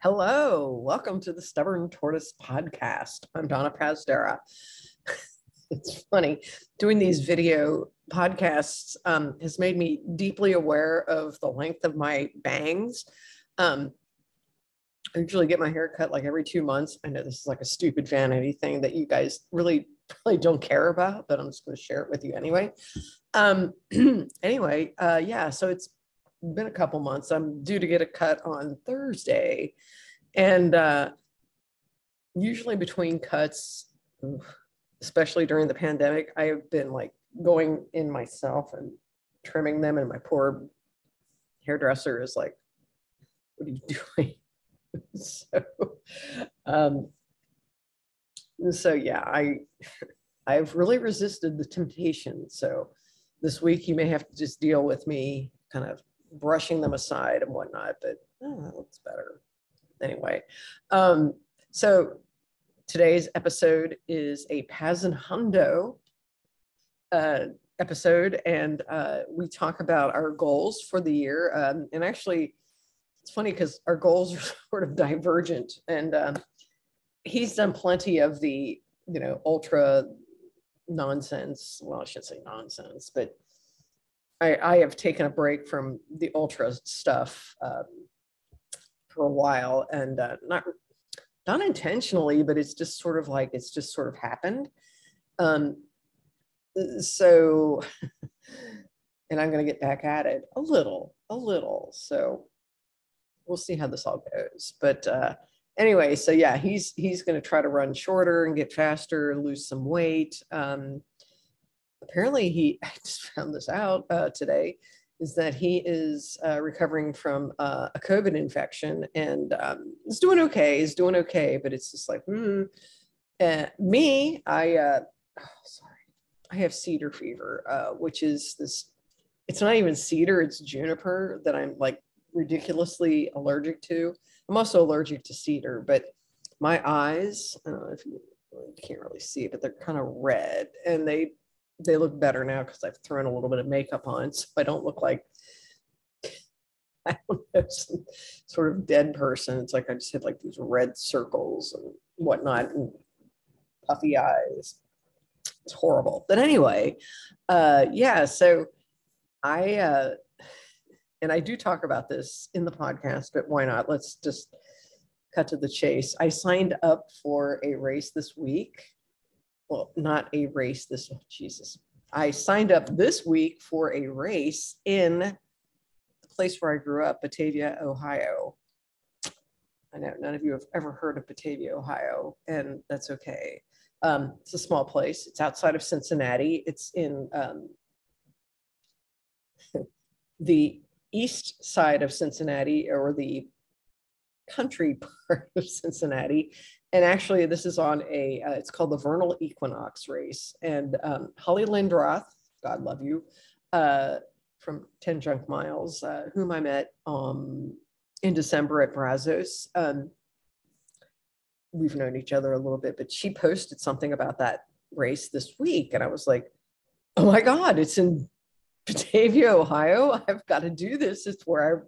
Hello, welcome to the Stubborn Tortoise podcast. I'm Donna Pazdera. It's funny, doing these video podcasts has made me deeply aware of the length of my bangs. I usually get my hair cut like every 2 months. I know this is like a stupid vanity thing that you guys really don't care about, but I'm just going to share it with you anyway. Yeah, so it's been a couple months. I'm due to get a cut on Thursday. And usually between cuts, especially during the pandemic, I have been like going in myself and trimming them. And my poor hairdresser is like, what are you doing? So yeah, I've really resisted the temptation. So this week you may have to just deal with me kind of brushing them aside and whatnot, but that looks better. Anyway, so today's episode is a Paz and Hundo episode, and we talk about our goals for the year. And actually, it's funny because our goals are sort of divergent, and he's done plenty of the, ultra nonsense. Well, I shouldn't say nonsense, but I have taken a break from the ultra stuff for a while, and not intentionally, but it's just sort of happened. So, and I'm going to get back at it a little. So we'll see how this all goes. But anyway, so yeah, he's going to try to run shorter and get faster, lose some weight. Apparently, I just found this out today, is that he is recovering from a COVID infection, and is doing okay, but it's just like, me, I have cedar fever, which is this, it's not even cedar, it's juniper that I'm like ridiculously allergic to. I'm also allergic to cedar, but my eyes, I don't know if you can't really see it, but they're kind of red, and they look better now because I've thrown a little bit of makeup on, so I don't look like, I don't know, some sort of dead person. It's like I just had like these red circles and whatnot and puffy eyes. It's horrible. But anyway, yeah, so and I do talk about this in the podcast, but why not? Let's just cut to the chase. I signed up for a race this week. Well, not a race this, Jesus. I signed up this week for a race in the place where I grew up, Batavia, Ohio. I know none of you have ever heard of Batavia, Ohio, and that's okay. It's a small place. It's outside of Cincinnati. It's in the east side of Cincinnati, or the country part of Cincinnati. And actually, this is on it's called the Vernal Equinox Race. And Holly Lindroth, God love you, from 10 Junk Miles, whom I met in December at Brazos. We've known each other a little bit, but she posted something about that race this week. And I was like, oh my God, it's in Batavia, Ohio. I've got to do this. It's where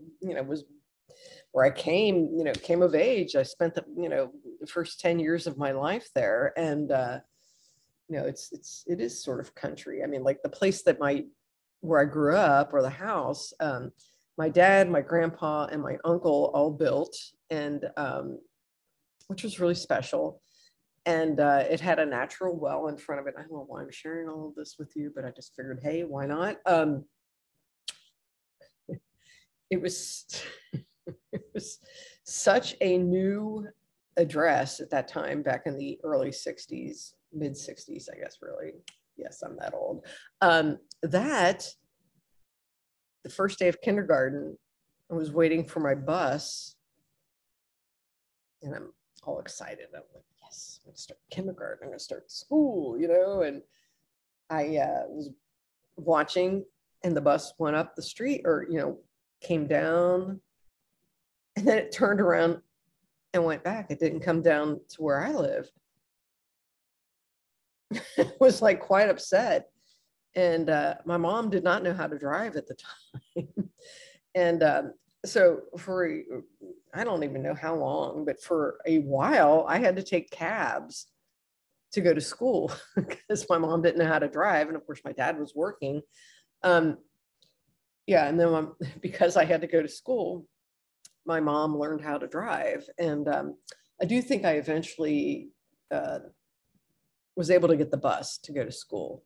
I came of age. I spent the first 10 years of my life there, and it is sort of country. I mean, like the place where I grew up, or the house, my dad, my grandpa, and my uncle all built, and which was really special. And it had a natural well in front of it. I don't know why I'm sharing all of this with you, but I just figured, hey, why not? It was it was such a new address at that time, back in the early 60s, mid 60s, I guess, really. Yes, I'm that old. That the first day of kindergarten, I was waiting for my bus, and I'm all excited. I'm like, yes, I'm going to start kindergarten. I'm going to start school, and I was watching, and the bus went up the street, or, came down, and then it turned around and went back. It didn't come down to where I lived. I was like quite upset. And my mom did not know how to drive at the time. And so I don't even know how long, but for a while, I had to take cabs to go to school because my mom didn't know how to drive. And of course, my dad was working. Um, yeah. And then because I had to go to school, my mom learned how to drive. And I do think I eventually was able to get the bus to go to school.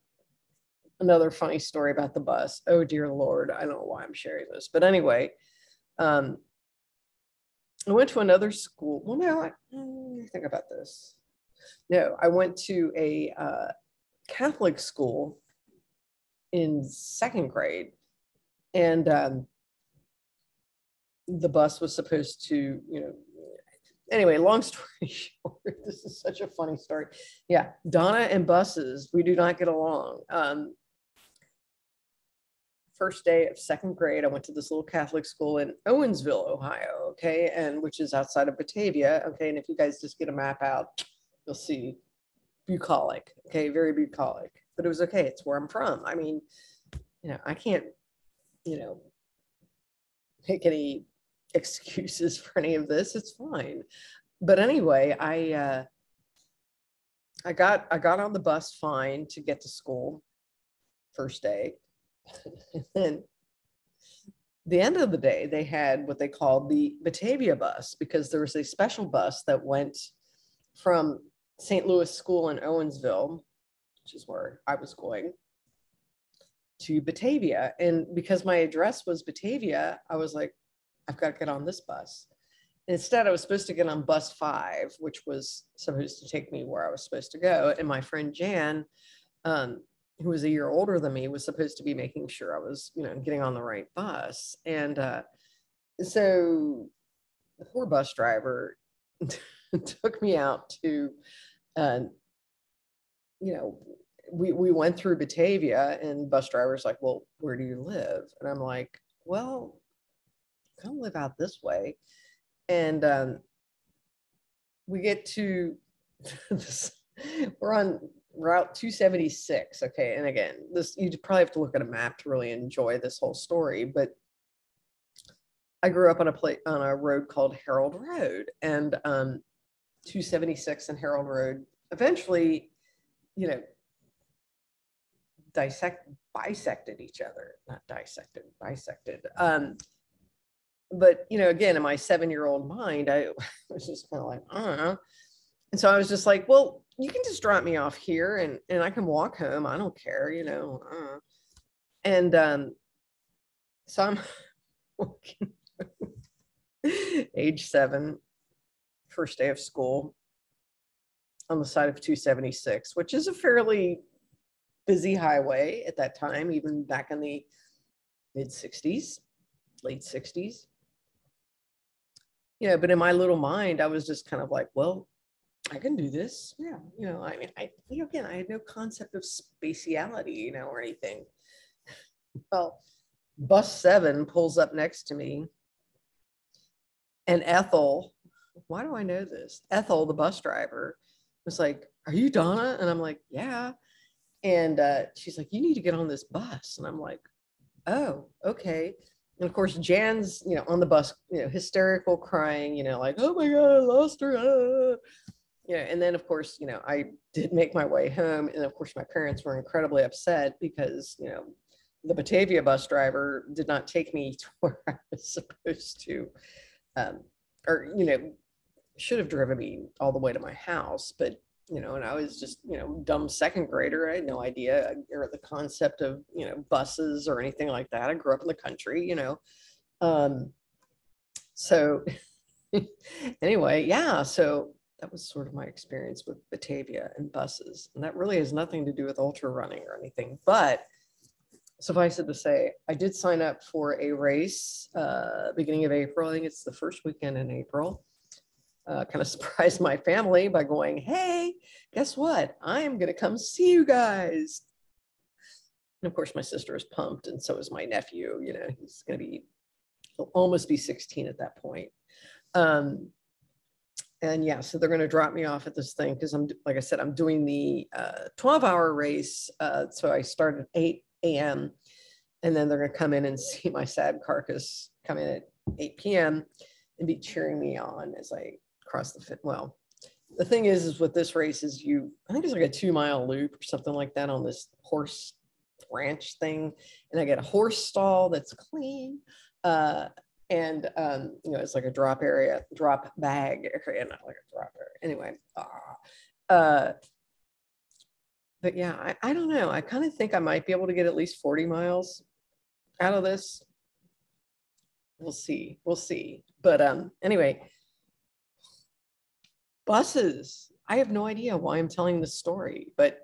Another funny story about the bus. Oh, dear Lord. I don't know why I'm sharing this. But anyway, I went to another school. Well, no, I think about this. No, I went to a Catholic school in second grade. And the bus was supposed to, anyway, long story short, this is such a funny story. Yeah, Donna and buses, we do not get along. First day of second grade, I went to this little Catholic school in Owensville, Ohio, okay, and which is outside of Batavia, okay, and if you guys just get a map out, you'll see bucolic, okay, very bucolic, but it was okay. It's where I'm from. I mean, I can't, make any excuses for any of this. It's fine. But anyway, I got on the bus fine to get to school first day. And then the end of the day, they had what they called the Batavia bus, because there was a special bus that went from St. Louis School in Owensville, which is where I was going, to Batavia. And because my address was Batavia, I was like, I've got to get on this bus. Instead, I was supposed to get on bus 5, which was supposed to take me where I was supposed to go. And my friend Jan, who was a year older than me, was supposed to be making sure I was, getting on the right bus. And so the poor bus driver took me out to, we went through Batavia, and bus driver's like, well, where do you live? And I'm like, well, I don't live out this way. And we get to this, we're on Route 276. Okay. And again, this, you probably have to look at a map to really enjoy this whole story. But I grew up on a road called Harold Road, and 276 and Harold Road eventually, bisected each other, not dissected, bisected. But, again, in my 7-year-old mind, I was just kind of like, I don't know. And so I was just like, well, you can just drop me off here and I can walk home. I don't care, And so I'm walking, age 7, first day of school, on the side of 276, which is a fairly busy highway at that time, even back in the mid 60s, late 60s. But in my little mind, I was just kind of like, well, I can do this. Yeah. I mean, again, I had no concept of spatiality, or anything. Well, bus 7 pulls up next to me, and Ethel, why do I know this? Ethel, the bus driver, was like, are you Donna? And I'm like, yeah. And she's like, you need to get on this bus. And I'm like, oh, okay. And of course, Jan's, on the bus, hysterical, crying, like, oh my God, I lost her. And then of course, I did make my way home. And of course, my parents were incredibly upset because, the Batavia bus driver did not take me to where I was supposed to, or, should have driven me all the way to my house. But, and I was just, dumb second grader. I had no idea or the concept of, buses or anything like that. I grew up in the country, so anyway, yeah. So that was sort of my experience with Batavia and buses. And that really has nothing to do with ultra running or anything, but suffice it to say, I did sign up for a race beginning of April. I think it's the first weekend in April. Kind of surprised my family by going, hey, guess what? I am going to come see you guys. And of course, my sister is pumped, and so is my nephew. He's going to he'll almost be 16 at that point. And yeah, so they're going to drop me off at this thing because like I said, I'm doing the 12-hour race. So I start at 8 a.m. and then they're going to come in and see my sad carcass come in at 8 p.m. and be cheering me on as I cross the fit. Well, the thing is with this race is I think it's like a 2-mile loop or something like that on this horse ranch thing. And I get a horse stall that's clean. It's like a drop bag area, not like a drop area. Anyway, but yeah, I don't know. I kind of think I might be able to get at least 40 miles out of this. We'll see. But anyway, buses. I have no idea why I'm telling this story, but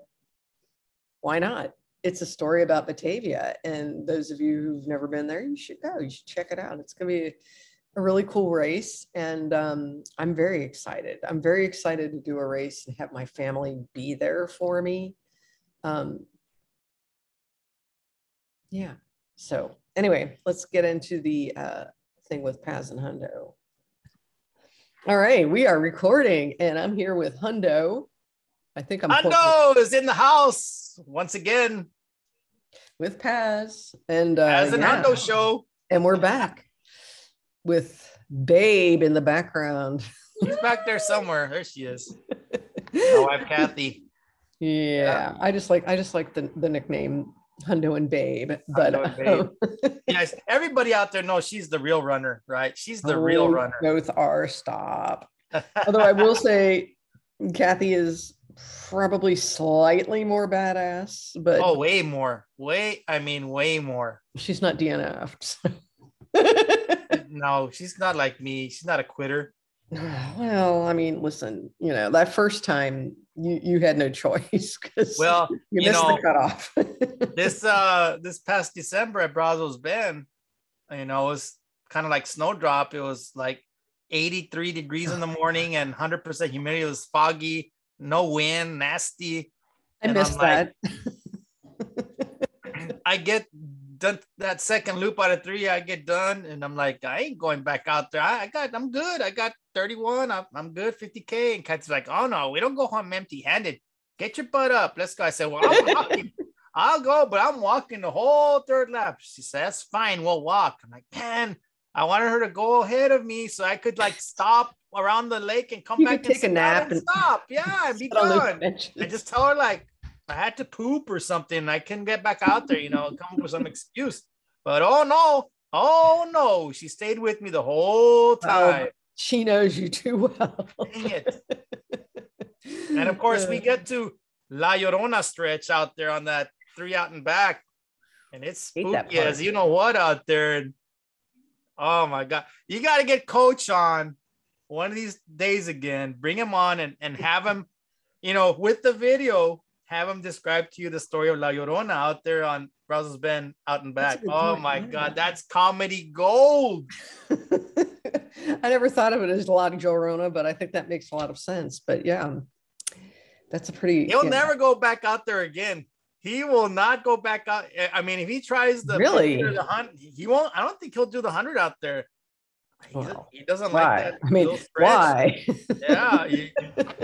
why not? It's a story about Batavia, and those of you who've never been there, you should go. You should check it out. It's going to be a really cool race, and I'm very excited. I'm very excited to do a race and have my family be there for me. Yeah. So anyway, let's get into the thing with Paz and Hundo. All right, we are recording, and I'm here with Hundo. I think Hundo is in the house once again with Paz and as an Hundo show, and we're back with Babe in the background. She's back there somewhere. There she is. My wife Kathy. Yeah, I just like the nickname Hundo and Babe. But yes, everybody out there knows she's the real runner, right? She's the real runner. Both are. Stop. Although I will say, Kathy is probably slightly more badass, but way more. Way more. She's not DNF'd. No, she's not like me. She's not a quitter. Well, I mean, listen, that first time you had no choice because you missed the cutoff. this past December at Brazos Bend, it was kind of like snowdrop. It was like 83 degrees in the morning and 100% humidity. It was foggy, no wind, nasty. I missed that. I get done that second loop out of 3. I get done and I'm like, I ain't going back out there. I'm good. I got 31. I'm good. 50K. And Kat's like, oh no, we don't go home empty-handed. Get your butt up. Let's go. I said, well, I'm walking. I'll go, but I'm walking the whole 3rd lap. She said, that's fine. We'll walk. I'm like, man, I wanted her to go ahead of me so I could like stop around the lake and come back and take a nap and stop. Yeah, and be done. I just tell her like I had to poop or something. I couldn't get back out there, come up with some excuse. But oh no, she stayed with me the whole time. She knows you too well. Dang it. And of course, we get to La Llorona stretch out there on that 3 out and back. And it's spooky as you know what out there. And, oh my God. You got to get Coach on one of these days again. Bring him on and have him, with the video, have him describe to you the story of La Llorona out there on Brazos Bend out and back. Oh my God. That's comedy gold. I never thought of it as La Llorona, but I think that makes a lot of sense. But yeah, that's a pretty. He'll never go back out there again. He will not go back out. I mean, if he tries the 100, he won't. I don't think he'll do the 100 out there. He doesn't like that. I mean, why? Yeah, you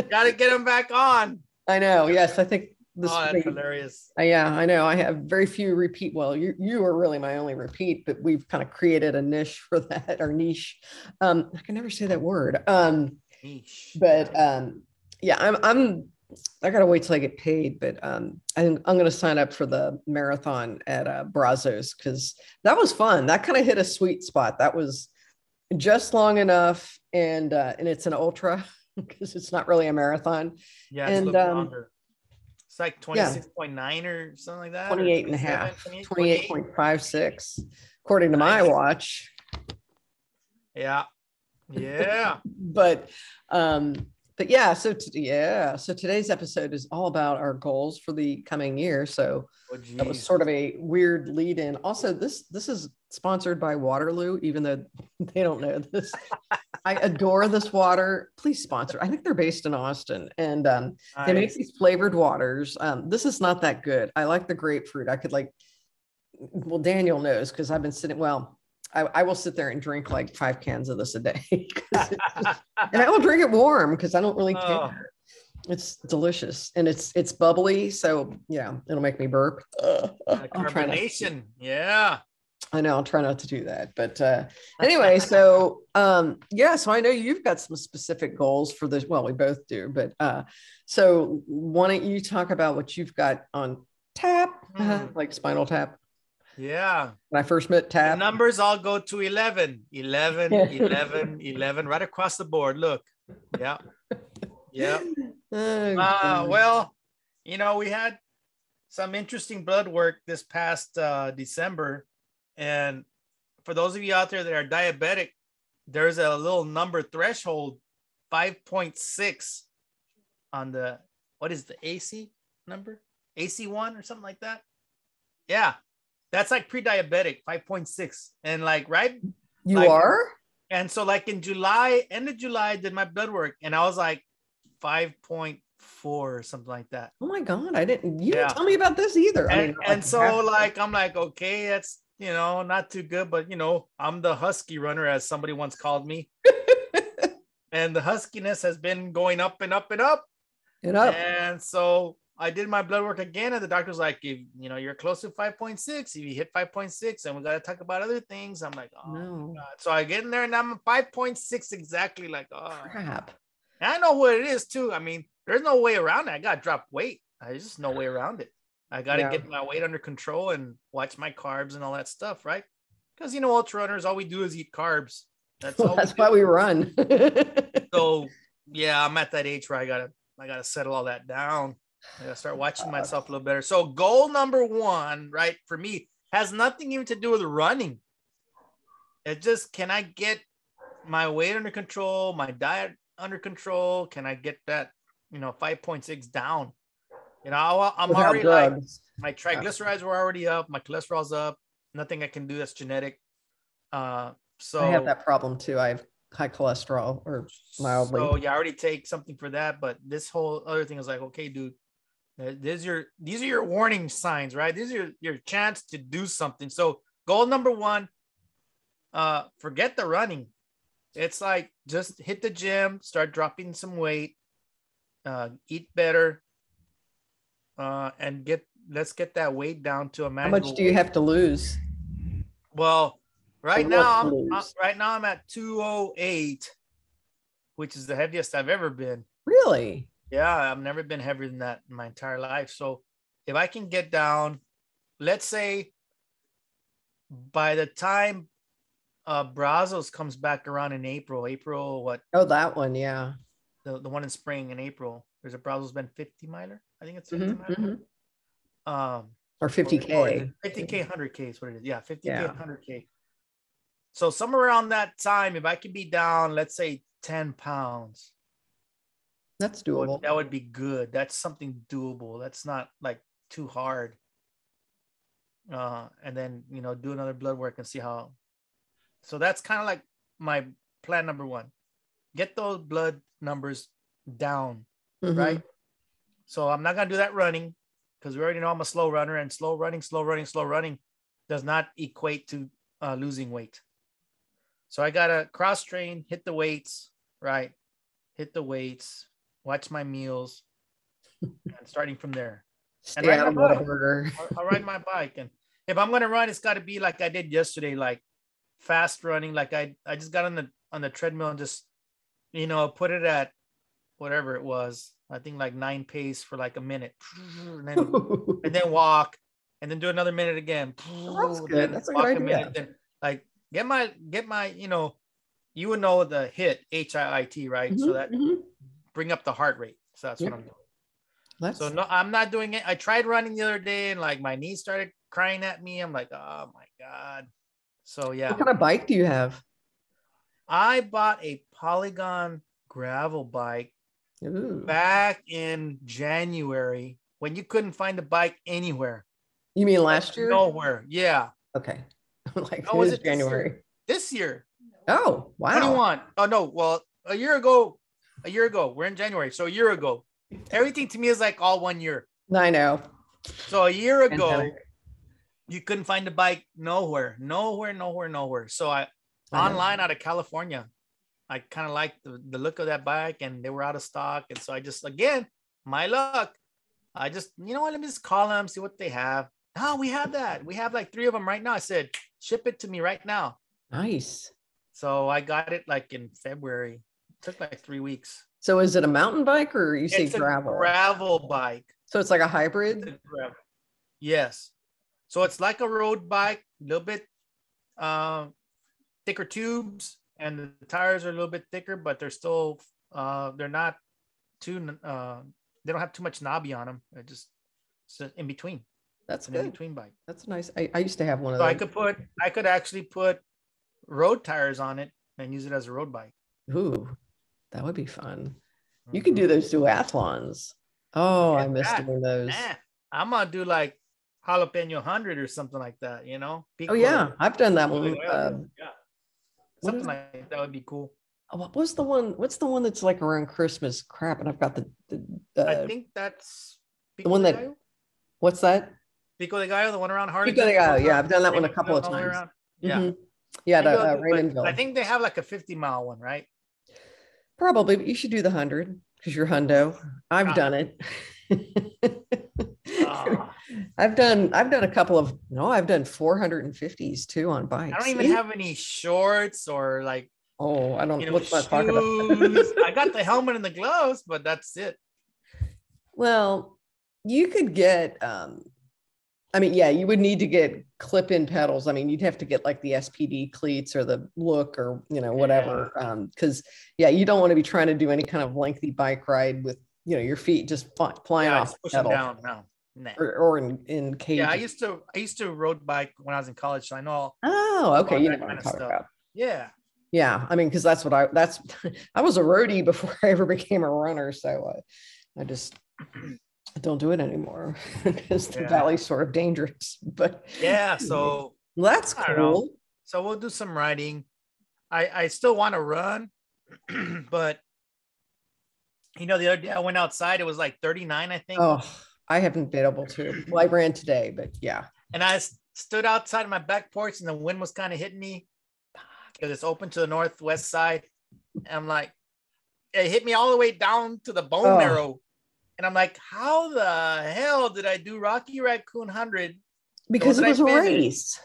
got to get him back on. I know. Yes, I think this. Oh, that's hilarious. Yeah, I know. I have very few repeat. Well, you are really my only repeat, but we've kind of created a niche for that, or niche. I can never say that word. Niche. But yeah, I gotta wait till I get paid, but I'm gonna sign up for the marathon at Brazos because that was fun. That kind of hit a sweet spot. That was just long enough, and it's an ultra because it's not really a marathon. Yeah, it's a little longer. It's like 26.9 or something like that. 28 and a half, 28.56, according to my watch. Yeah. But yeah, so today's episode is all about our goals for the coming year. So that was sort of a weird lead in. Also, this is sponsored by Waterloo, even though they don't know this. I adore this water. Please sponsor. I think they're based in Austin, and they make these flavored waters. This is not that good. I like the grapefruit. I could Daniel knows because I've been sitting. Well, I will sit there and drink like 5 cans of this a day, and I will drink it warm because I don't really care. It's delicious and it's bubbly, so yeah, it'll make me burp. Carbonation, yeah. I know I'll try not to do that. But anyway, so yeah, so I know you've got some specific goals for this. Well, we both do, but so why don't you talk about what you've got on tap, like Spinal Tap? Yeah. When I first met The Tap. numbers all go to 11, 11, 11, 11, right across the board. Look. Yeah. Yeah. Well, you know, we had some interesting blood work this past December. And for those of you out there that are diabetic, there's a little number threshold, 5.6 on the, what is the AC number? AC1 or something like that. Yeah. That's like pre-diabetic, 5.6. And like, right? You like, are? And so like in July, end of July, I did my blood work and I was like 5.4 or something like that. Oh my God. You didn't tell me about this either. And so like, I'm like, okay, that's, you know, not too good, but you know, I'm the husky runner, as somebody once called me. And the huskiness has been going up and up and up. And so I did my blood work again, and the doctor's like, if you know you're close to 5.6, if you hit 5.6, and we got to talk about other things. I'm like, oh no. God. So I get in there and I'm 5.6 exactly, like, oh crap. And I know what it is too. I mean, there's no way around it. I got to drop weight. There's just no way around it. I got to get my weight under control and watch my carbs and all that stuff, right? Because, you know, ultra runners, all we do is eat carbs. That's why we run. So yeah, I'm at that age where I gotta settle all that down. I gotta start watching myself a little better. So goal number one, right, for me has nothing even to do with running. It just, can I get my weight under control, my diet under control? Can I get that, you know, 5.6 down? You know, I'm without already drugs. Like, my triglycerides were already up, my cholesterol's up. Nothing I can do that's genetic. So I have that problem too. I have high cholesterol, or mildly. So you already take something for that, but this whole other thing is like, okay, dude, these are your warning signs, right? These are your chance to do something. So goal number one, forget the running. It's like, just hit the gym, start dropping some weight, eat better, and let's get that weight down to a manageable. How much do you have to lose? Well, right now I'm at 208, which is the heaviest I've ever been. Really? Yeah, I've never been heavier than that in my entire life. So if I can get down, let's say by the time Brazos comes back around in April what? Oh, that one, yeah. The one in spring in April. There's a Brazos Bend 50 miler. I think it's 50 miler. Or 50K. 50K, 100K is what it is. Yeah, 50K, 100K. So somewhere around that time, if I could be down, let's say 10 pounds. That's doable. That would be good. That's something doable. That's not like too hard. And then, you know, do another blood work and see how. So that's kind of like my plan number one. Get those blood numbers down, right? So I'm not going to do that running, because we already know I'm a slow runner, and slow running does not equate to losing weight. So I got to cross train, hit the weights, right? Hit the weights, watch my meals, and starting from there. And ride my bike. I'll ride my bike. And if I'm going to run, it's got to be like I did yesterday, like fast running. Like I just got on the treadmill and just, you know, put it at whatever it was. I think like 9 pace for like a minute, and then walk, and then do another minute again. That's good. That's a good idea. Minute, then like get my, you know, you would know the HIIT, right? So that bring up the heart rate. So that's what I'm doing. So no, I'm not doing it. I tried running the other day, and like my knees started crying at me. I'm like, oh my God. So yeah. What kind of bike do you have? I bought a Polygon gravel bike. Ooh. Back in January, when you couldn't find a bike anywhere. You mean last year? Nowhere. Yeah. Okay. Like, how was it January? This year. Oh, wow. 21. Oh no. Well, a year ago. We're in January. So a year ago. Everything to me is like all 1 year. I know. So a year ago, you couldn't find a bike nowhere. So I online out of California. I kind of liked the look of that bike, and they were out of stock. And so I just, again, my luck, I just, you know what, let me just call them, see what they have. Oh, we have that. We have like 3 of them right now. I said, ship it to me right now. Nice. So I got it like in February. It took like 3 weeks. So is it a mountain bike or you say It's a gravel? gravel bike. So it's like a hybrid? Yes. So it's like a road bike, a little bit thicker tubes, and the tires are a little bit thicker, but they're still they're not too they don't have too much knobby on them. They're just in between. That's an good. in between bike. That's nice. I used to have one of So those. I could actually put road tires on it and use it as a road bike. Ooh, that would be fun. You could do those duathlons. Oh, I miss doing those. I'm gonna do like jalapeno 100 or something like that, you know? Oh yeah, I've done that one. Yeah, something like that would be cool. What was the one? What's the one that's like around Christmas? Crap, and I've got the I think that's the one that. What's that? Pico de Gallo, the one around Harley. Pico de Gallo, yeah, I've done that one a couple of times. Yeah, yeah, Raymondville. I think they have like a 50-mile one, right? Probably, but you should do the 100 because you're Hundo. I've done it. I've done a couple of I've done 450s too on bikes. I don't even have any shorts or like I don't know what's talking about. I got the helmet and the gloves, but that's it. Well, you could get you would need to get clip-in pedals. I mean, you'd have to get like the SPD cleats or the look or whatever. Because you don't want to be trying to do any kind of lengthy bike ride with your feet just flying off the pedal. Down. No. Nah. Or in cages. Yeah, I used to road bike when I was in college, so I know. Okay, you know what I'm talking about. Yeah. Yeah, I mean, because that's what I was a roadie before I ever became a runner, so I just don't do it anymore because the valley's sort of dangerous. But so that's cool. So we'll do some riding. I still want to run, but the other day I went outside. It was like 39, I think. Oh, I haven't been able to. Well, I ran today, but yeah. And I stood outside my back porch, and the wind was kind of hitting me because it's open to the northwest side. And I'm like, it hit me all the way down to the bone marrow. And I'm like, how the hell did I do Rocky Raccoon 100? Because it was a race.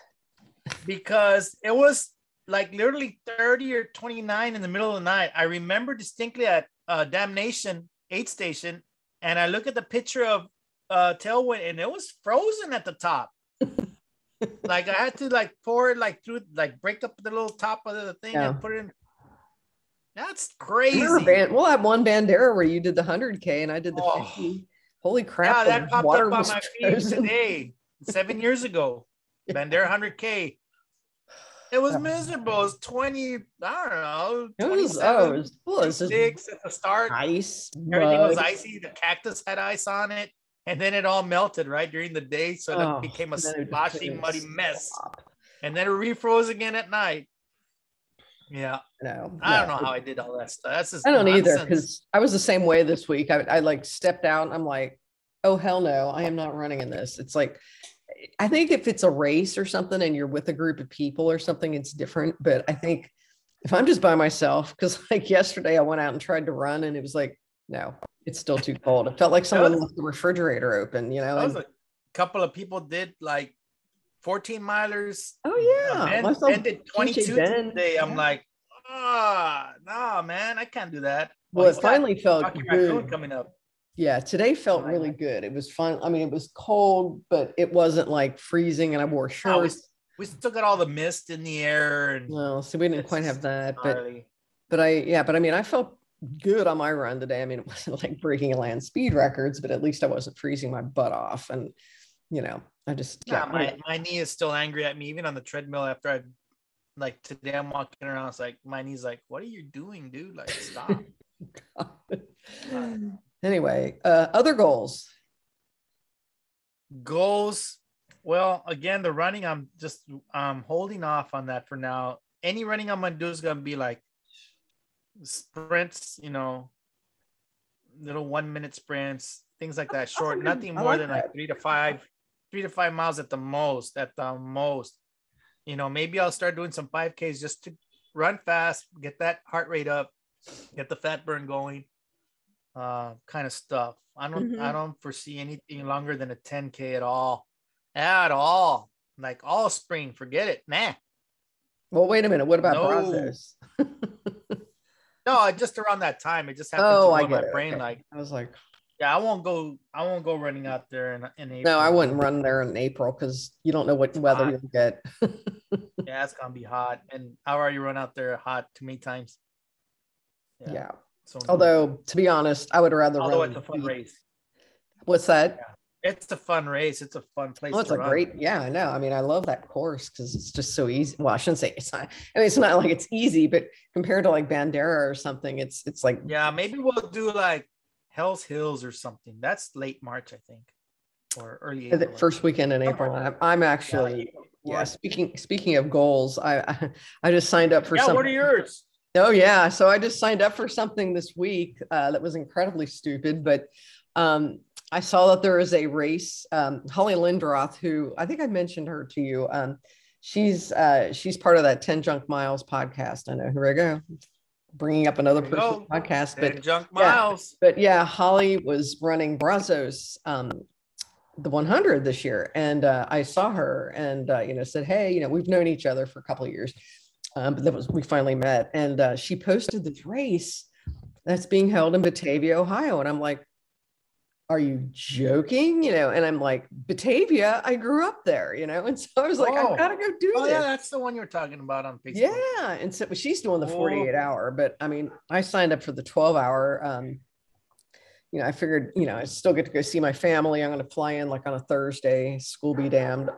Because it was like literally 30 or 29 in the middle of the night. I remember distinctly at Damnation 8 Station, and I look at the picture of Tailwind, and it was frozen at the top. Like I had to like pour it like through, like break up the little top of the thing and put it in. That's crazy. We'll have one Bandera where you did the 100K and I did the 50. Holy crap. Yeah, that popped up on my feed today, 7 years ago. Bandera 100K. It was miserable. It was 20, I don't know. It was 6 at the start. Ice. Everything was icy. The cactus had ice on it. And then it all melted right during the day. So it became a sloshy, muddy mess. And then it refroze again at night. Yeah. I don't know how I did all that stuff. That's just I don't either, because I was the same way this week. I like stepped out and I'm like, oh, hell no, I am not running in this. It's like, I think if it's a race or something and you're with a group of people or something, it's different. But I think if I'm just by myself, because like yesterday I went out and tried to run and it was like, no, it's still too cold. It felt like someone left the refrigerator open, A couple of people did like 14 milers. Oh yeah. Ben did 22 today. I'm like, no, man, I can't do that. Well, it finally felt good. Coming up. Yeah, today felt really good. It was fun. I mean, it was cold, but it wasn't like freezing, and I wore shorts. We still got all the mist in the air. No, so we didn't quite have that. But I mean, I felt good on my run today. I mean, it wasn't like breaking land speed records, but at least I wasn't freezing my butt off. And, I just... my knee is still angry at me, even on the treadmill after today I'm walking around. It's like, my knee's like, what are you doing, dude? Like, stop. Anyway, other goals. Well, again, the running, I'm holding off on that for now. Any running I'm gonna do is gonna be like sprints, little 1 minute sprints, things like that, short, nothing more than like 3 to 5 miles at the most. Maybe I'll start doing some 5Ks just to run fast, get that heart rate up, get the fat burn going. Kind of stuff. I don't foresee anything longer than a 10K at all. like all spring. Forget it, nah. Well, wait a minute. What about No. Brazos? No, just around that time, it just happened to Oh, go I in my get it. brain. Okay. Like, I was like, yeah, I won't go running out there in April. no, I wouldn't run there in April because you don't know what weather you'll get. Yeah, it's gonna be hot, and I already run out there hot too many times. Yeah. So although, to be honest, I would rather although run. it's a fun race. What's that? Yeah. It's a fun race. It's a fun place. Oh, it's to a run. great, yeah, I know. I mean, I love that course because it's just so easy. Well, I shouldn't say it's not. I mean, it's not like it's easy, but compared to like Bandera or something, it's like. Yeah, maybe we'll do like Hell's Hills or something. That's late March, I think, or early April. The first weekend in April. I'm actually, yeah. Speaking of goals, I just signed up for something. What are yours? Oh yeah, so I just signed up for something this week that was incredibly stupid, but I saw that there is a race. Holly Lindroth, who I think I mentioned her to you. She's part of that 10 Junk Miles podcast. I know. Here I go, bringing up another person's podcast. 10 Junk Miles. But yeah, Holly was running Brazos, the 100 this year, and I saw her and said, hey, we've known each other for a couple of years. But we finally met, and she posted this race that's being held in Batavia, Ohio. And I'm like, are you joking? And I'm like, Batavia, I grew up there, and so I was like, I've got to go do this. Yeah, that's the one you're talking about on Facebook. Yeah. And so she's doing the 48-hour, but I mean, I signed up for the 12-hour. I figured, I still get to go see my family. I'm going to fly in like on a Thursday, school be damned.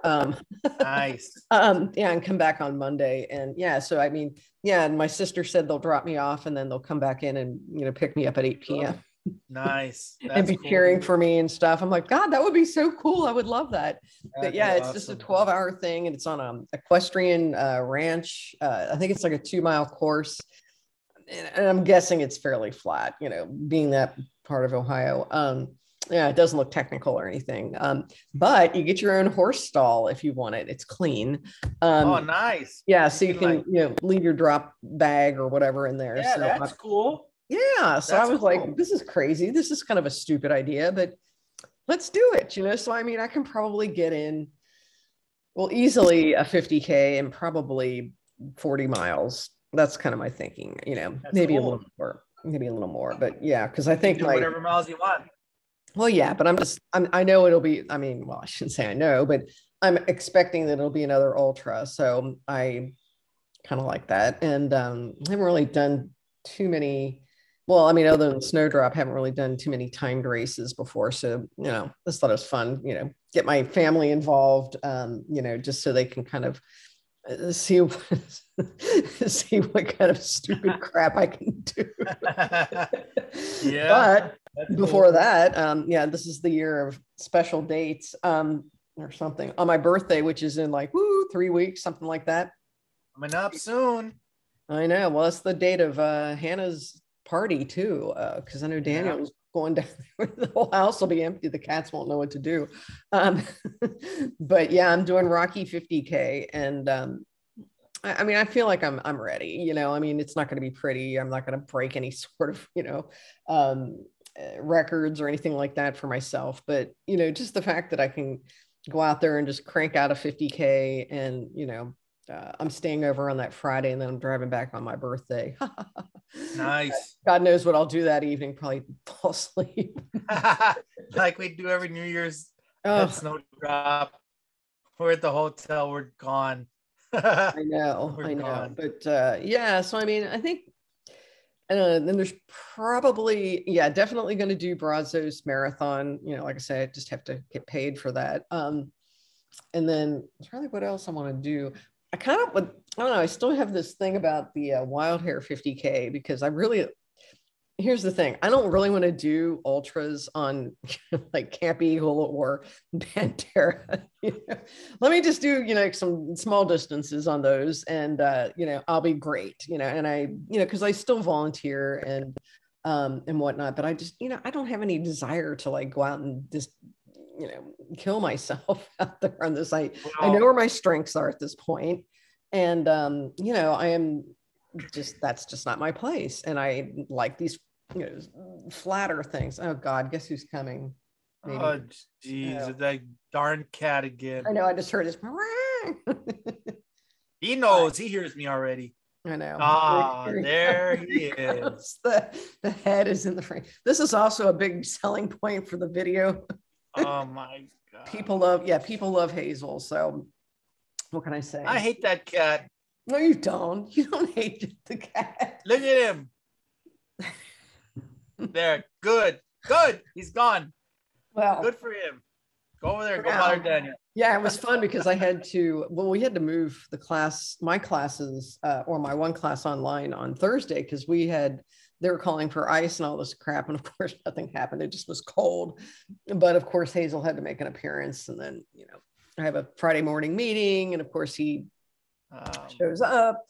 Nice. And come back on Monday. And yeah, so I mean, yeah, and my sister said they'll drop me off and then they'll come back in and, pick me up at 8 p.m. Nice. and be cheering for me and stuff. I'm like, God, that would be so cool. I would love that. But yeah, it's just a 12-hour thing, and it's on an equestrian ranch. I think it's like a 2-mile course. And I'm guessing it's fairly flat, being that part of Ohio. Yeah, it doesn't look technical or anything. But you get your own horse stall if you want it. It's clean. Oh, nice. Yeah, so you can leave your drop bag or whatever in there. Yeah, so that's cool. Yeah, so I was like, this is crazy. This is kind of a stupid idea, but let's do it. So I mean, I can probably get in, well, easily a 50K and probably 40 miles. That's kind of my thinking. Maybe a little more, but yeah, because I think whatever miles you want. Well, yeah, but I know it'll be, I mean, well, I shouldn't say I know, but I'm expecting that it'll be another ultra. So I kind of like that. And I haven't really done too many, well, I mean, other than Snowdrop, haven't really done too many timed races before. So, just thought it was fun, get my family involved, just so they can kind of see what kind of stupid crap I can do. Yeah. But before that, this is the year of special dates or something. On my birthday, which is in like 3 weeks, something like that. Coming up soon. I know. Well, it's the date of Hannah's party too, because I know Daniel's going down there. The whole house will be empty. The cats won't know what to do. But yeah, I'm doing Rocky 50K, and I mean, I feel like I'm ready. I mean, it's not going to be pretty. I'm not going to break any sort of records or anything like that for myself. But just the fact that I can go out there and just crank out a 50K, and I'm staying over on that Friday, and then I'm driving back on my birthday. Nice. God knows what I'll do that evening. Probably fall asleep. Like we do every New Year's Snowdrop. We're at the hotel. We're gone. I know. Gone. But yeah, so I mean, I think then there's probably, definitely going to do Brazos Marathon. Like I said, I just have to get paid for that. And then really what else I want to do. I don't know. I still have this thing about the Wild Hair 50K because here's the thing. I don't really want to do ultras on like Camp Eagle or Bandera. Let me just do, some small distances on those, and, I'll be great, and I, because I still volunteer and whatnot, but I just, I don't have any desire to like go out and just, kill myself out there on this. I know where my strengths are at this point. And, I am that's just not my place. And I like these, flatter things. Oh God, guess who's coming? Maybe. Oh geez, that darn cat again. I know, I just heard this. He knows. He hears me already. I know. There he is. The head is in the frame. This is also a big selling point for the video. Oh my God. People love Hazel. So what can I say? I hate that cat. No, you don't. You don't hate the cat. Look at him. There. Good. He's gone. Well, good for him. Go over there and go bother Daniel. Yeah, it was fun because we had to move my classes or my one class online on Thursday because they were calling for ice and all this crap. And of course, nothing happened. It just was cold. But of course, Hazel had to make an appearance. And then, I have a Friday morning meeting. And of course, he shows up.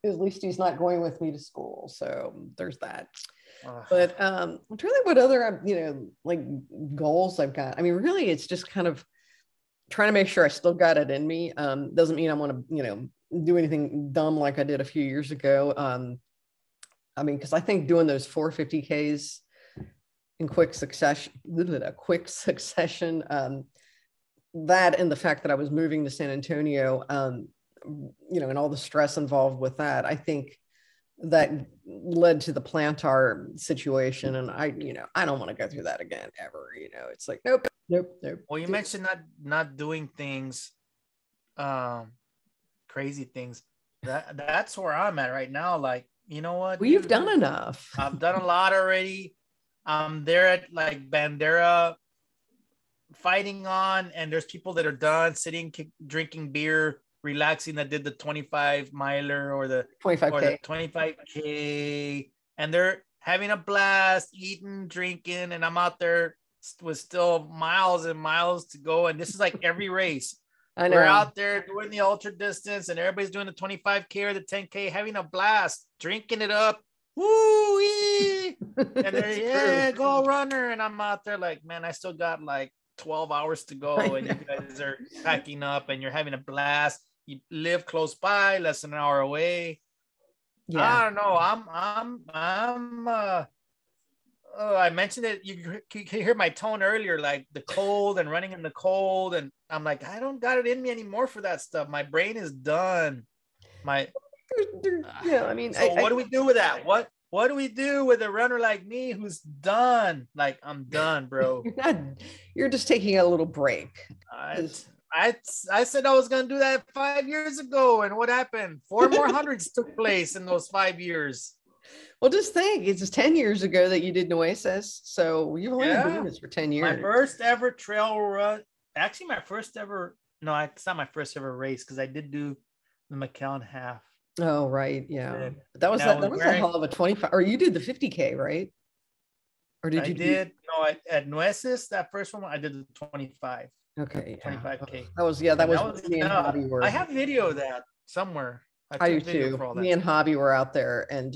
At least he's not going with me to school. So there's that. But I'm trying to think what other, like goals I've got. I mean, really, it's just kind of trying to make sure I still got it in me. Doesn't mean I want to, do anything dumb like I did a few years ago. I mean, because I think doing those 450Ks in quick succession, that and the fact that I was moving to San Antonio, and all the stress involved with that, I think that led to the plantar situation. And I don't want to go through that again ever. It's like, nope. Well, you mentioned not doing things, crazy things. That's where I'm at right now. Like, you know what? Well, you've done enough. I've done a lot already. I'm there at like Bandera fighting on, and there's people that are done sitting, drinking beer, relaxing, that did the 25 miler or the 25K, and they're having a blast, eating, drinking, and I'm out there with still miles and miles to go. And this is like every race. I know. We're out there doing the ultra distance, and everybody's doing the 25K or the 10K, having a blast, drinking it up. Woo-wee! And they're, go runner. And I'm out there like, man, I still got like 12 hours to go, and you guys are packing up and you're having a blast. You live close by, less than an hour away. Yeah, I don't know. I mentioned it. You can hear my tone earlier, like the cold and running in the cold, and I'm like, I don't got it in me anymore for that stuff. My brain is done. Yeah, I mean, so what do we do with that? What do we do with a runner like me who's done? Like, I'm done, bro. You're just taking a little break. I said I was going to do that 5 years ago. And what happened? 4 more hundreds took place in those 5 years. Well, just think, it's just 10 years ago that you did Nueces. So you've only been doing this for 10 years. My first ever trail run. Actually, it's not my first ever race, because I did do the McAllen half. Oh, right. Yeah. That was a hell of a 25, or you did the 50K, right? Or did you? At Nueces, that first one, I did the 25. Okay. 25K. That was me and Hobby were. I have video of that somewhere. I do too. Me and Hobby were out there, and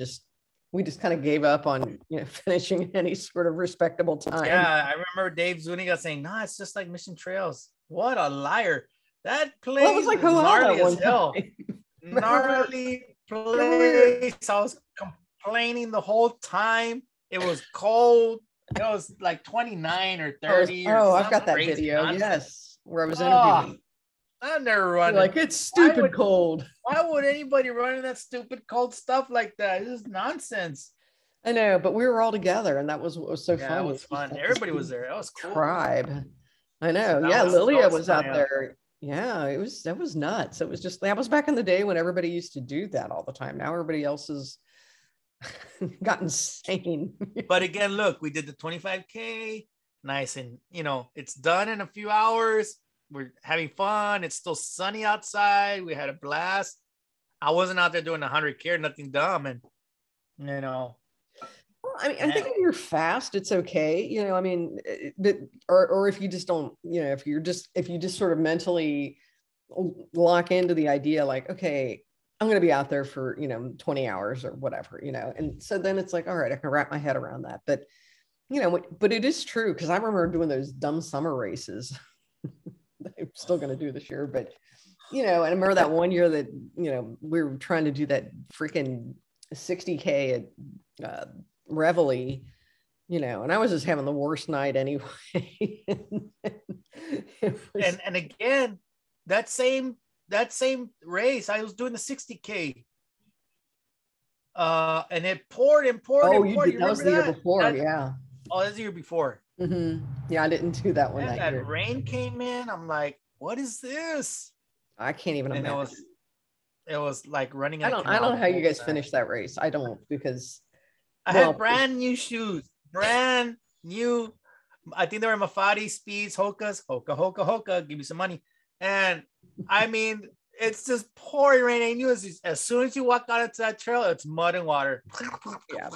we just kind of gave up on finishing any sort of respectable time. Yeah, I remember Dave Zuniga saying, "No, it's just like Mission Trails." What a liar! That place was like gnarly as hell. Gnarly place. I was complaining the whole time. It was cold. It was like 29 or 30. I've got that video. Nonsense. Yes, where I was interviewing. I've never run. Like, it's stupid cold. Why would anybody run in that stupid cold stuff like that? This is nonsense. I know, but we were all together, and that was what was so fun. It was fun. Everybody was there. That was cool. Tribe. I know. Lilia was out there. Yeah, that was nuts. It was just, that was back in the day when everybody used to do that all the time. Now everybody else has got insane. But again, look, we did the 25K, nice, and it's done in a few hours. We're having fun. It's still sunny outside. We had a blast. I wasn't out there doing 100K or nothing dumb, and Well, I mean, I think if you're fast, it's okay. I mean, or if you just don't, if you just sort of mentally lock into the idea, like, okay, I'm going to be out there for, 20 hours or whatever, and so then it's like, all right, I can wrap my head around that. But, but it is true, because I remember doing those dumb summer races. I'm still going to do this year, but, and I remember that one year that, we were trying to do that freaking 60K at Reveille, you know, and I was just having the worst night anyway. And again, that same race, I was doing the 60K. And it poured and poured and poured. That was the year before, yeah. Oh, that's the year before. Yeah, I didn't do that one and that year. Rain came in. I'm like, what is this? I can't even imagine. It was like running in I don't know how you guys finished that race. I don't, because I had brand new shoes, brand new. I think they were Mafati Speeds, Hoka's, Hoka, give me some money. And I mean, it's just pouring rain. I knew as soon as you walk out into that trail, it's mud and water. Yeah.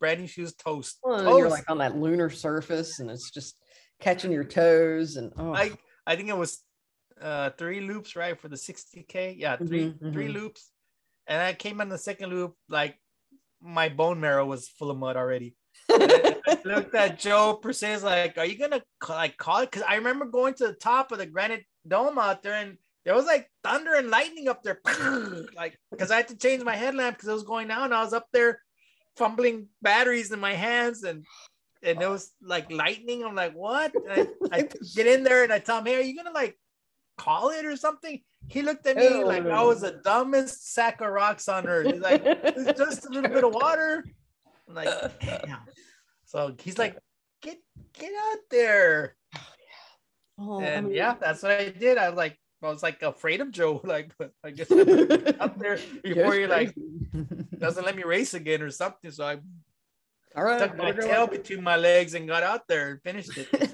Brand new shoes, toast. Well, toast. You're like on that lunar surface and it's just catching your toes. And I think it was 3 loops, right, for the 60K. Yeah, three loops. And I came on the second loop, like my bone marrow was full of mud already. I looked at Joe Persez like, are you gonna like call it? Because I remember going to the top of the granite dome out there, and there was like thunder and lightning up there, like because I had to change my headlamp because it was going down. I was up there fumbling batteries in my hands, and it was like lightning. I'm like, what? I get in there and I tell him, hey, are you gonna like call it or something? He looked at me like I was the dumbest sack of rocks on earth. He's like, it's just a little bit of water. I'm like, damn. So he's like, get out there. And yeah, that's what I did. I was like afraid of Joe. Like, I guess I get up there before he like doesn't let me race again or something. So I stuck my tail between my legs and got out there and finished it.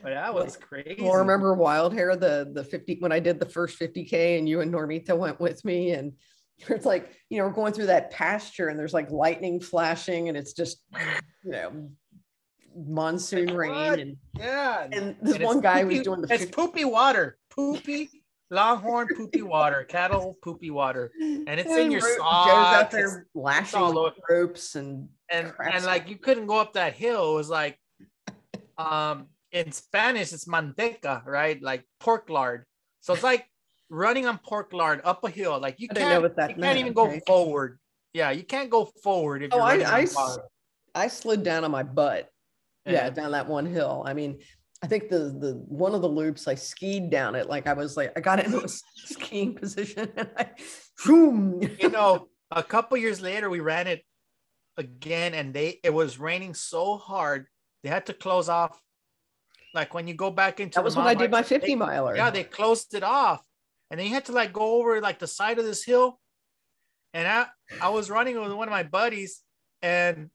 But that was crazy. Well, remember Wild Hair, the 50, when I did the first 50K and you and Normita went with me, and it's like, you know, we're going through that pasture and there's like lightning flashing and it's just, you know, monsoon like, rain. And this one guy was doing it's poopy water, longhorn poopy water, cattle poopy water. And it's in your socks. Joe's out there lashing ropes and like you couldn't go up that hill. It was like, in Spanish, it's manteca, right? Like pork lard. So it's like running on pork lard up a hill. Like you can't even go forward. Yeah, you can't go forward if you're running on water. I slid down on my butt. Yeah, down that one hill. I mean, I think the one of the loops I skied down it. Like I was like, I got into a skiing position and boom. You know, a couple years later we ran it again, and it was raining so hard they had to close off. Like when you go back into that was when I did my 50 miler. Yeah, they closed it off, and then you had to like go over like the side of this hill. And I was running with one of my buddies, and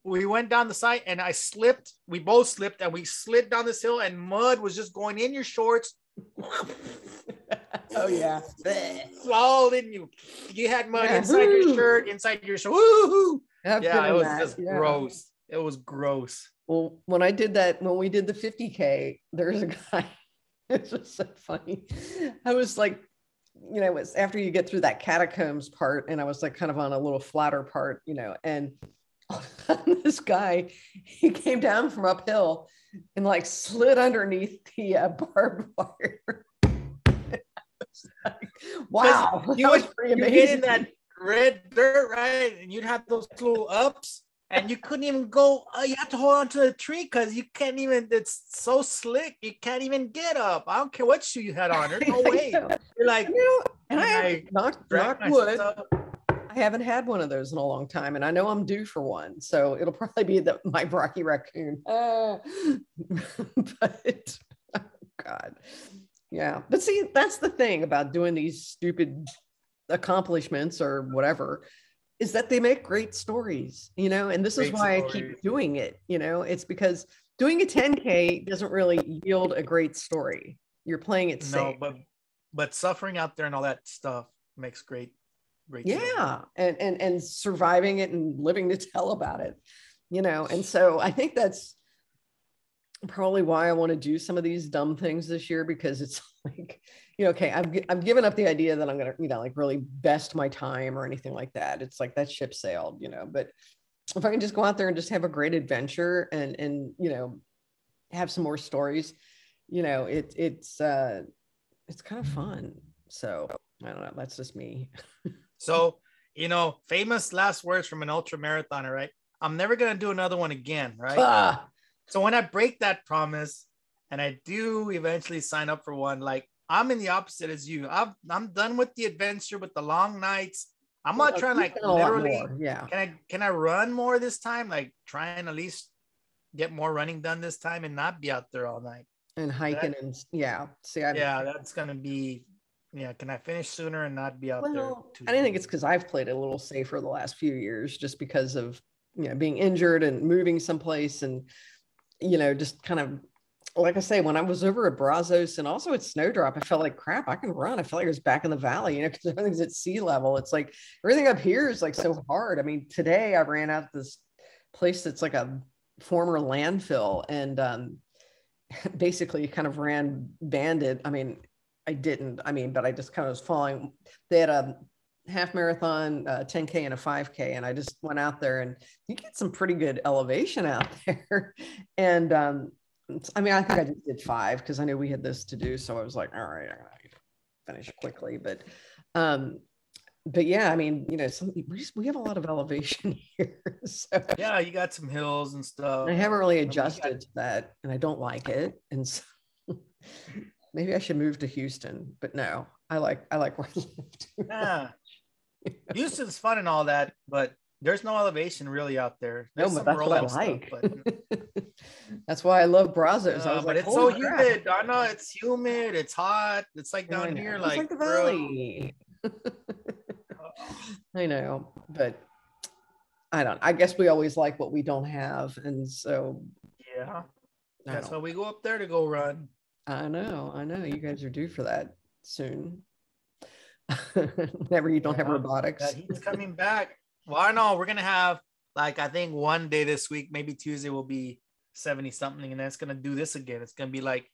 we went down the side, and I slipped. We both slipped, and we slid down this hill, and mud was just going in your shorts. Oh yeah, all in you. You had mud inside your shirt, inside your shirt. Woo-hoo. Yeah, it was just gross. It was gross. Well, when we did the 50K, there's a guy. It's just so funny. I was like, you know, it's after you get through that catacombs part, and I was like kind of on a little flatter part, you know, and this guy, he came down from uphill and like slid underneath the barbed wire. Like, wow, that was pretty amazing. You get in that red dirt, right? And you'd have those little ups. And you couldn't even go, you have to hold on to the tree because you can't even, it's so slick, you can't even get up. I don't care what shoe you had on, there's no way. You're like, you know, and I have knock wood. I haven't had one of those in a long time, and I know I'm due for one. So it'll probably be my Rocky Raccoon. But, oh God. Yeah. But see, that's the thing about doing these stupid accomplishments or whatever, is that they make great stories, you know, and this is why I keep doing it. You know, it's because doing a 10K doesn't really yield a great story. You're playing it safe. No, but suffering out there and all that stuff makes great. Yeah. And surviving it and living to tell about it, you know. And so I think that's probably why I want to do some of these dumb things this year, because it's like, you know, okay, I've given up the idea that I'm going to, you know, like really best my time or anything like that. It's like that ship sailed, you know. But if I can just go out there and just have a great adventure and you know, have some more stories, you know, it's kind of fun. So I don't know, that's just me. So, you know, famous last words from an ultra marathoner, right? I'm never going to do another one again. Right. Ah, So when I break that promise and I do eventually sign up for one, like I'm in the opposite as you. I'm done with the adventure, with the long nights. I'm not trying you've like done a lot literally. more. Yeah. Can I run more this time? Like try and at least get more running done this time and not be out there all night. And hiking and yeah. See, Yeah, that's gonna be. Yeah, can I finish sooner and not be out there too I think it's because I've played a little safer the last few years, just because of being injured and moving someplace, and just kind of like I say, when I was over at Brazos and also at Snowdrop, I felt like crap. I can run. I felt like I was back in the valley, because everything's at sea level. It's like everything up here is like so hard. I mean, today I ran out this place that's like a former landfill, and basically kind of ran banded. I mean, I didn't. I mean, but I just kind of was falling. They had a half marathon, 10K and a 5K, and I just went out there, and you get some pretty good elevation out there. And I mean, I think I just did 5 because I knew we had this to do. So I was like, all right, I'm gonna finish quickly. But yeah, I mean, we have a lot of elevation here. So yeah, you got some hills and stuff. I haven't really adjusted to that, and I don't like it. And so maybe I should move to Houston, but no, I like where I live. Yeah. Houston's fun and all that, but there's no elevation really out there. There's no, but that's what I like. Stuff, but... That's why I love Brazos. I was but like, it's so humid. I know it's humid. It's hot. It's like down here, it's like the valley. I know, but I guess we always like what we don't have, and so yeah, that's why we go up there to go run. I know. You guys are due for that soon. Never, you don't have robotics. That heat's coming back. Well, I know we're gonna have like I think one day this week, maybe Tuesday will be 70 something, and then it's gonna do this again. It's gonna be like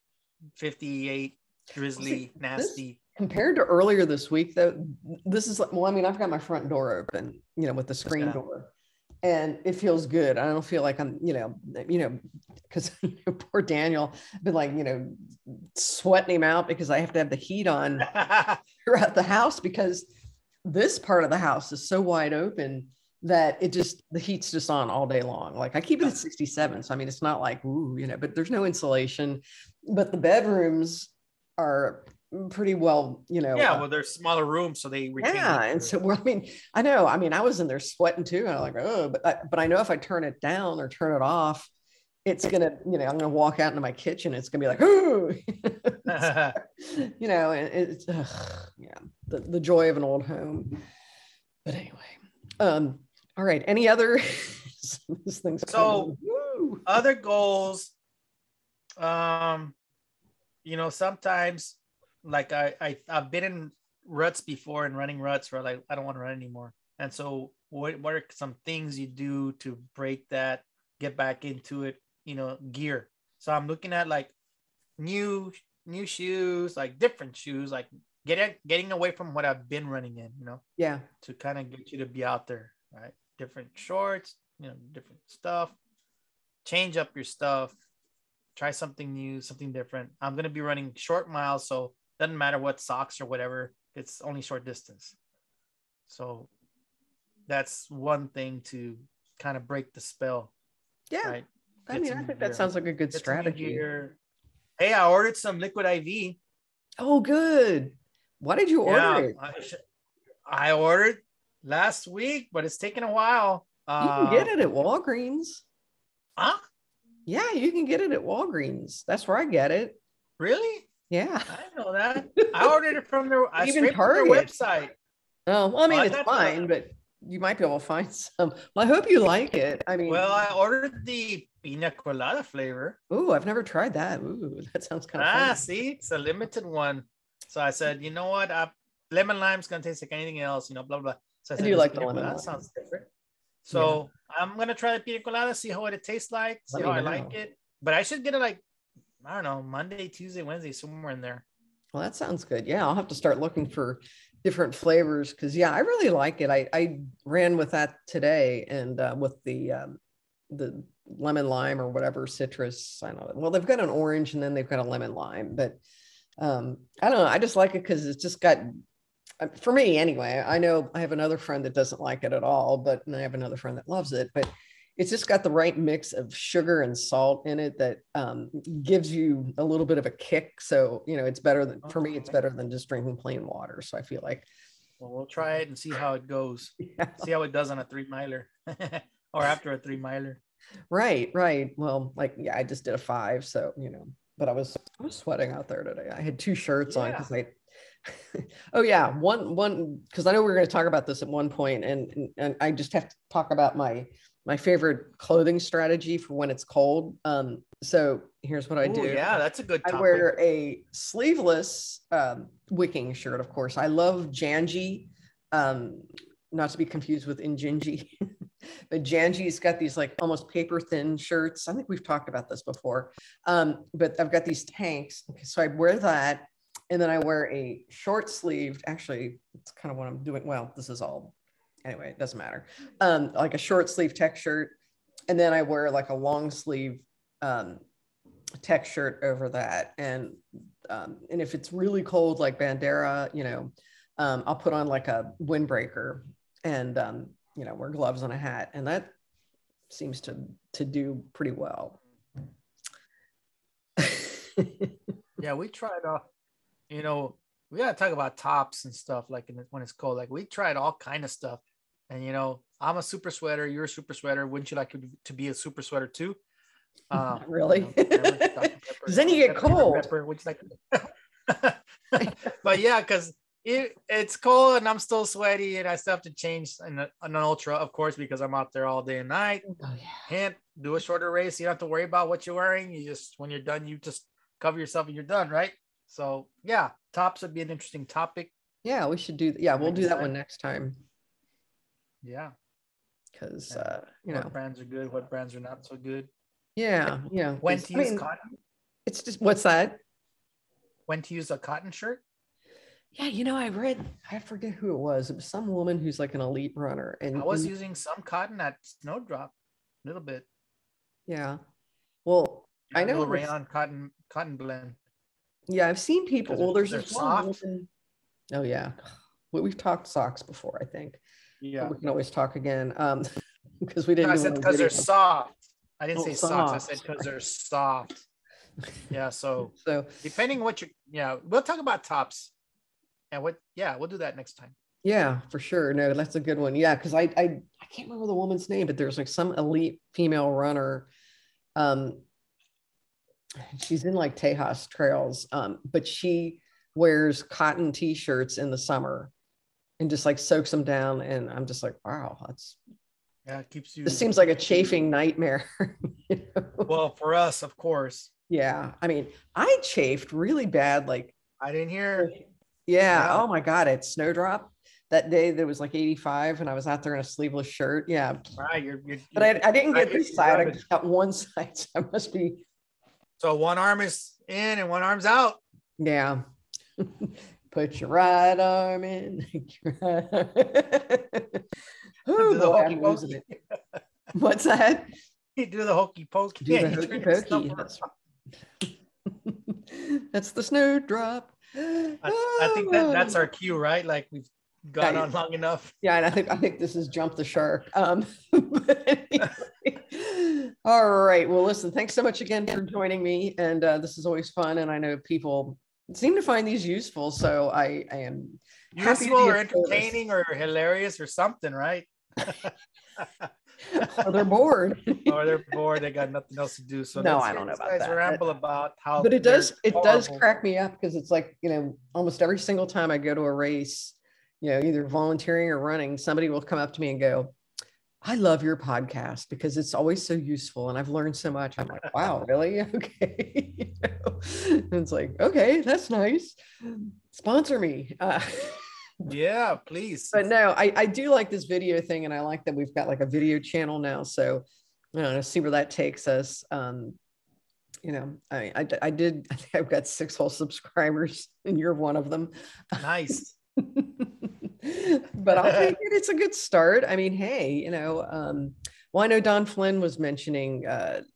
58, drizzly, nasty. Compared to earlier this week, though, this is like, well, I mean, I've got my front door open, with the screen door, and it feels good. I don't feel like I'm, because poor Daniel, I've been like, sweating him out because I have to have the heat on throughout the house, because this part of the house is so wide open that the heat's just on all day long. Like I keep it at 67. So, I mean, it's not like, ooh, but there's no insulation, but the bedrooms are pretty well, well, they're smaller rooms, so they retain and so I mean, I was in there sweating too, and I'm like, oh, but I know if I turn it down or turn it off, it's gonna, I'm gonna walk out into my kitchen, it's gonna be like, oh, it's the joy of an old home. But anyway, all right, any other things? So other goals, sometimes like I've been in ruts before, and running ruts where like I don't want to run anymore. And so what are some things you do to break that, get back into it, gear? So I'm looking at like new shoes, like different shoes, like getting away from what I've been running in, to kind of get you to be out there, right? Different shorts, different stuff, change up your stuff, try something new, something different. I'm going to be running short miles, so doesn't matter what socks or whatever, it's only short distance. So that's one thing to kind of break the spell. Yeah. Right? I think that sounds like a good strategy. Hey, I ordered some liquid IV. Oh, good. Why did you order it? I ordered last week, but it's taken a while. You can get it at Walgreens. Huh? Yeah, you can get it at Walgreens. That's where I get it. Really? Yeah. I didn't know that. I ordered it from their, even Target website. Oh, well, I mean, it's fine, but you might be able to find some. Well, I hope you like it. I mean, well, I ordered the pina colada flavor. Ooh, I've never tried that. Ooh, that sounds kind of fun. See, it's a limited one. So I said, you know what? Lemon lime's gonna taste like anything else, blah blah. So I said, I do like the lemon. That sounds different. So I'm gonna try the pina colada, see how it tastes like, see how I like it. But I should get it like, I don't know, Monday, Tuesday, Wednesday, somewhere in there. Well, that sounds good. Yeah, I'll have to start looking for different flavors, because I really like it. I ran with that today, and with the lemon lime or whatever citrus. I don't know. Well, they've got an orange, and then they've got a lemon lime, but I don't know. I just like it because it's just got, for me anyway. I know I have another friend that doesn't like it at all, and I have another friend that loves it. But it's just got the right mix of sugar and salt in it that gives you a little bit of a kick. So, you know, it's better than, for me, it's better than just drinking plain water. So I feel like. Well, we'll try it and see how it goes. Yeah. See how it does on a 3-miler or after a 3-miler. Right. Well, like, yeah, I just did a 5. So, you know, but I was sweating out there today. I had 2 shirts on because oh yeah, one because I know we were going to talk about this at one point, and I just have to talk about my favorite clothing strategy for when it's cold. So here's what I do. Yeah, that's a good topic. I wear a sleeveless wicking shirt, of course. I love Janji, not to be confused with Injinji. But Janji's got these like almost paper thin shirts. I think we've talked about this before. But I've got these tanks. Okay, so I wear that. And then I wear a short sleeved, actually, it's kind of what I'm doing. Well, this is all, anyway, it doesn't matter. Like a short sleeve tech shirt. And then I wear like a long sleeve tech shirt over that. And if it's really cold, like Bandera, you know, I'll put on like a windbreaker and, you know, wear gloves and a hat. And that seems to do pretty well. Yeah, we tried you know, we gotta talk about tops and stuff like when it's cold. Like we tried all kind of stuff, and you know, I'm a super sweater. You're a super sweater. Wouldn't you like to be a super sweater too? Really? You know, because then you get cold. Which like, but yeah, because it's cold and I'm still sweaty and I still have to change an ultra, of course, because I'm out there all day and night. Oh, yeah. Can't do a shorter race. You don't have to worry about what you're wearing. You just, when you're done, you just cover yourself and you're done, right? So yeah, tops would be an interesting topic. Yeah, we should do. Yeah, we'll do that one next time. Yeah, because you know, what brands are good, what brands are not so good. Yeah. When to use cotton? It's just, what's that? When to use a cotton shirt? Yeah, you know, I forget who it was. It was some woman who's like an elite runner, and I was using some cotton at Snowdrop, a little bit. Yeah, well, I know rayon cotton blend. Yeah, I've seen people. Well, there's this soft. Oh yeah, we've talked socks before, I think. Yeah, but we can always talk again. Because we didn't. I said because they're soft. I didn't say soft. socks. I said because they're soft. Yeah. So depending what we'll talk about tops, and we'll do that next time. Yeah, for sure. No, that's a good one. Yeah, because I can't remember the woman's name, but there's like some elite female runner. She's in like Tejas trails, but she wears cotton t-shirts in the summer and just like soaks them down. And I'm just like, wow, it keeps you. This seems like a chafing nightmare. You know? Well, for us, of course. Yeah. I mean, I chafed really bad. Like I didn't hear. Yeah. Oh my God. At Snowdrop that day that was like 85 and I was out there in a sleeveless shirt. Yeah. Right. But I didn't get this side. I just got one side. So I must be. So one arm is in and one arm's out. Yeah. Put your right arm in. Oh, boy, I'm losing it. What's that? You do the hokey pokey. Do the hokey pokey. That's the Snowdrop. I think that's our cue, right? Like we've gone on long enough. Yeah, and I think this is jump the shark. Anyway. All right. Well, listen, thanks so much again for joining me. And this is always fun. And I know people seem to find these useful. So I am useful or entertaining or hilarious or something, right? Or they're bored. Or they're bored. They got nothing else to do. So no, I don't know about that. Ramble about how. But it does crack me up because it's like, you know, almost every single time I go to a race, you know, either volunteering or running, somebody will come up to me and go, I love your podcast because it's always so useful and I've learned so much. I'm like, wow, really? Okay. You know? And it's like, okay, that's nice. Sponsor me. Yeah, please. But no, I do like this video thing, and I like that we've got like a video channel now. So I don't know, see where that takes us. You know, I think I've got 6 whole subscribers, and you're one of them. Nice. But I'll take it. It's a good start. I mean, hey, you know, well, I know Don Flynn was mentioning,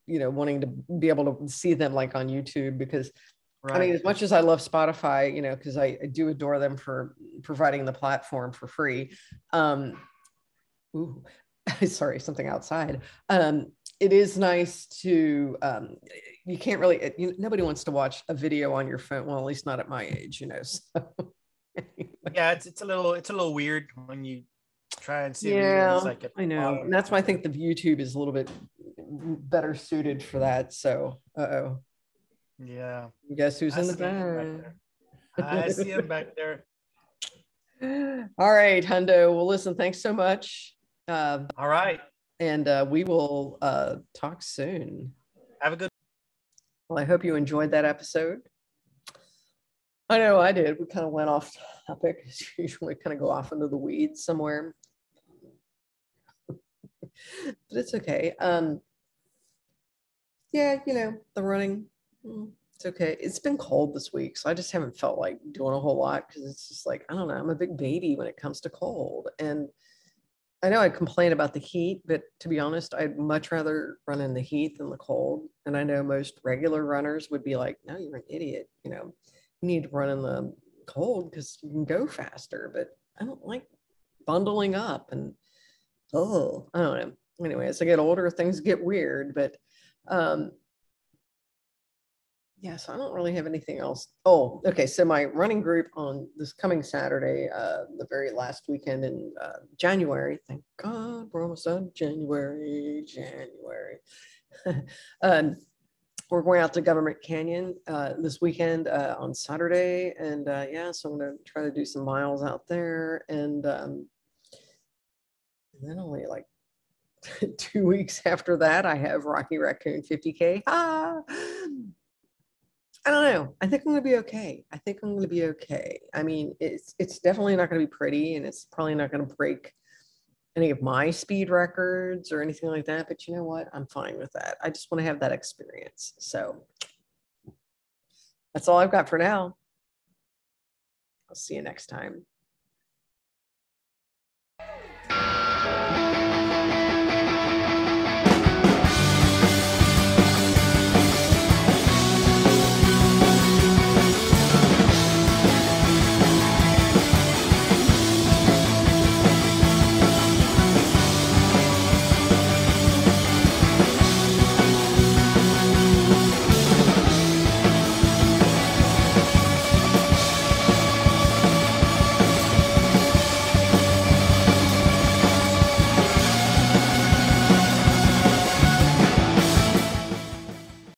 you know, wanting to be able to see them like on YouTube because, right. I mean, as much as I love Spotify, you know, because I do adore them for providing the platform for free. sorry, something outside. It is nice to, you can't really, nobody wants to watch a video on your phone. Well, at least not at my age, you know. So, anyway. Yeah, it's a little weird when you try and see a video. Yeah, It's like I know. And that's why I think the YouTube is a little bit better suited for that. So, uh-oh. Yeah. Guess who's in the back? I see him back there. All right, Hundo. Well, listen, thanks so much. All right. And we will talk soon. Have a good. Well, I hope you enjoyed that episode. I know I did. We kind of went off topic. Usually kind of go off into the weeds somewhere. But it's okay. Yeah, you know, the running, it's okay. It's been cold this week, so I just haven't felt like doing a whole lot because it's just like, I don't know, I'm a big baby when it comes to cold. And I know I complain about the heat, but to be honest, I'd much rather run in the heat than the cold. And I know most regular runners would be like, no, you're an idiot. You know, you need to run in the cold because you can go faster. But I don't like bundling up and, oh, I don't know. Anyway, as I get older, things get weird. But yeah, so I don't really have anything else. Oh, okay. So my running group on this coming Saturday, the very last weekend in January. Thank God we're almost done. January. We're going out to Government Canyon this weekend on Saturday, and yeah, so I'm going to try to do some miles out there, and then only like 2 weeks after that, I have Rocky Raccoon 50K. I don't know. I think I'm going to be okay. I mean, it's definitely not going to be pretty, and it's probably not going to break any of my speed records or anything like that. But you know what? I'm fine with that. I just want to have that experience. So that's all I've got for now. I'll see you next time.